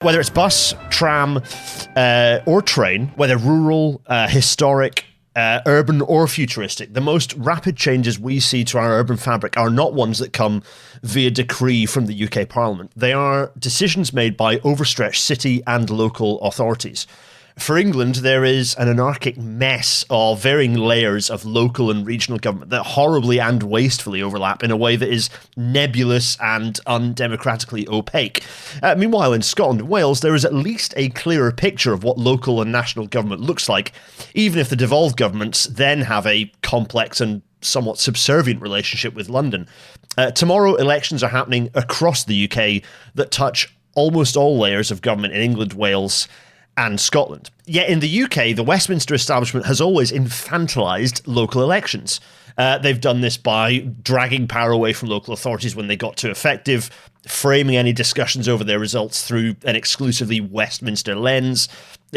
Whether it's bus, tram, or train, whether rural, historic, urban or futuristic, the most rapid changes we see to our urban fabric are not ones that come via decree from the UK Parliament. They are decisions made by overstretched city and local authorities. For England, there is an anarchic mess of varying layers of local and regional government that horribly and wastefully overlap in a way that is nebulous and undemocratically opaque. Meanwhile, in Scotland and Wales, there is at least a clearer picture of what local and national government looks like, even if the devolved governments then have a complex and somewhat subservient relationship with London. Tomorrow, elections are happening across the UK that touch almost all layers of government in England, Wales, and Scotland. Yet in the UK, the Westminster establishment has always infantilized local elections. They've done this by dragging power away from local authorities when they got too effective, framing any discussions over their results through an exclusively Westminster lens,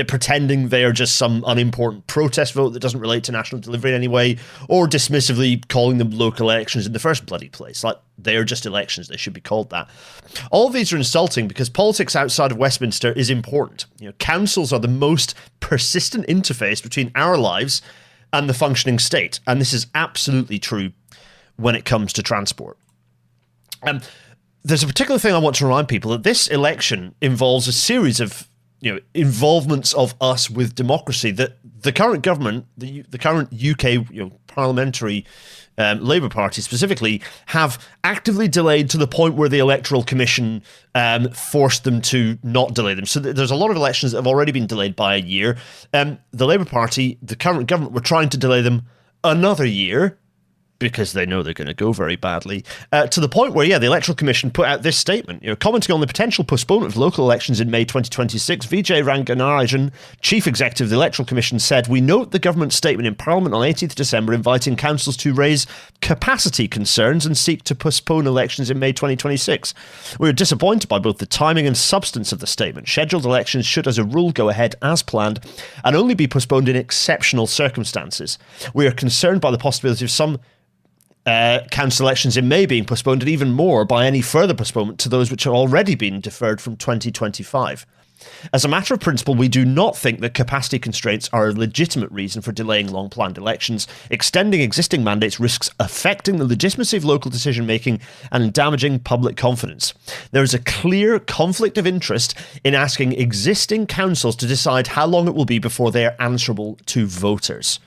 pretending they are just some unimportant protest vote that doesn't relate to national delivery in any way, or dismissively calling them local elections in the first bloody place. Like, they are just elections, they should be called that. All of these are insulting because politics outside of Westminster is important. Councils are the most persistent interface between our lives and the functioning state, and this is absolutely true when it comes to transport. There's a particular thing I want to remind people that this election involves a series of involvements of us with democracy that the current government, the current UK parliamentary Labour Party specifically, have actively delayed to the point where the Electoral Commission forced them to not delay them. So there's a lot of elections that have already been delayed by a year. The Labour Party, the current government, were trying to delay them another year because they know they're going to go very badly, to the point where, the Electoral Commission put out this statement. Commenting on the potential postponement of local elections in May 2026, Vijay Rangarajan, Chief Executive of the Electoral Commission, said, "We note the government's statement in Parliament on 18th December inviting councils to raise capacity concerns and seek to postpone elections in May 2026. We are disappointed by both the timing and substance of the statement. Scheduled elections should, as a rule, go ahead as planned and only be postponed in exceptional circumstances. We are concerned by the possibility of some council elections in May being postponed, and even more by any further postponement to those which have already been deferred from 2025. As a matter of principle, we do not think that capacity constraints are a legitimate reason for delaying long-planned elections. Extending existing mandates risks affecting the legitimacy of local decision-making and damaging public confidence. There is a clear conflict of interest in asking existing councils to decide how long it will be before they are answerable to voters."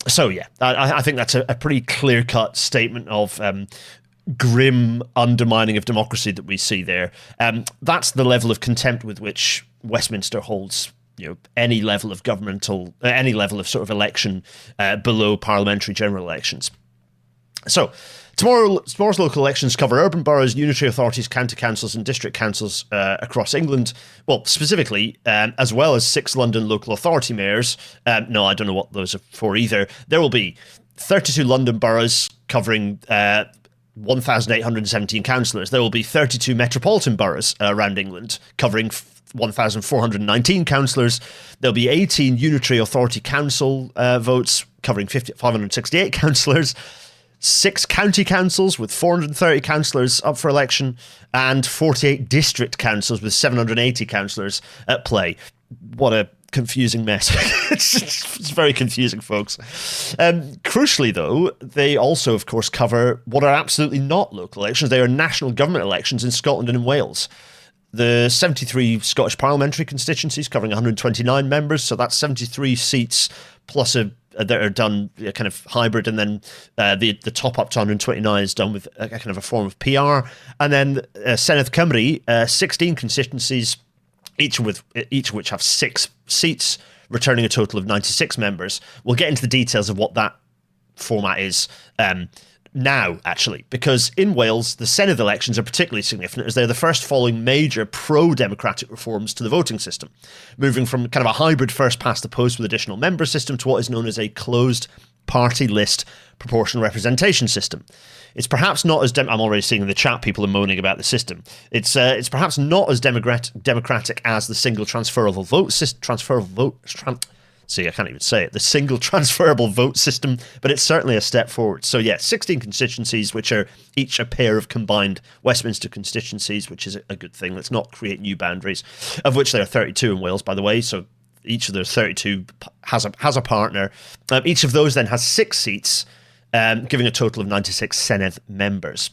So, I think that's a pretty clear-cut statement of grim undermining of democracy that we see there. That's the level of contempt with which Westminster holds any level of any level of sort of election below parliamentary general elections. So, tomorrow's local elections cover urban boroughs, unitary authorities, county councils and district councils across England. Well, specifically, as well as 6 London local authority mayors. No, I don't know what those are for either. There will be 32 London boroughs covering 1,817 councillors. There will be 32 metropolitan boroughs around England covering 1,419 councillors. There'll be 18 unitary authority council votes covering 568 councillors. 6 county councils with 430 councillors up for election, and 48 district councils with 780 councillors at play. What a confusing mess. It's very confusing, folks. Crucially, though, they also, of course, cover what are absolutely not local elections. They are national government elections in Scotland and in Wales. The 73 Scottish parliamentary constituencies covering 129 members, so that's 73 seats plus that are done kind of hybrid, and then the top up to 129 is done with a kind of a form of PR. And then Senedd Cymru, 16 constituencies, each of which have 6 seats, returning a total of 96 members. We'll get into the details of what that format is now, actually, because in Wales, the Senedd elections are particularly significant as they're the first following major pro-democratic reforms to the voting system, moving from kind of a hybrid first-past-the-post with additional member system to what is known as a closed party list proportional representation system. It's perhaps not as I'm already seeing in the chat people are moaning about the system. It's perhaps not as democratic as the single transferable vote system. See, I can't even say it, the single transferable vote system, but it's certainly a step forward. So yeah, 16 constituencies, which are each a pair of combined Westminster constituencies, which is a good thing. Let's not create new boundaries, of which there are 32 in Wales, by the way. So each of those 32 has a partner. Each of those then has 6 seats, giving a total of 96 Senedd members.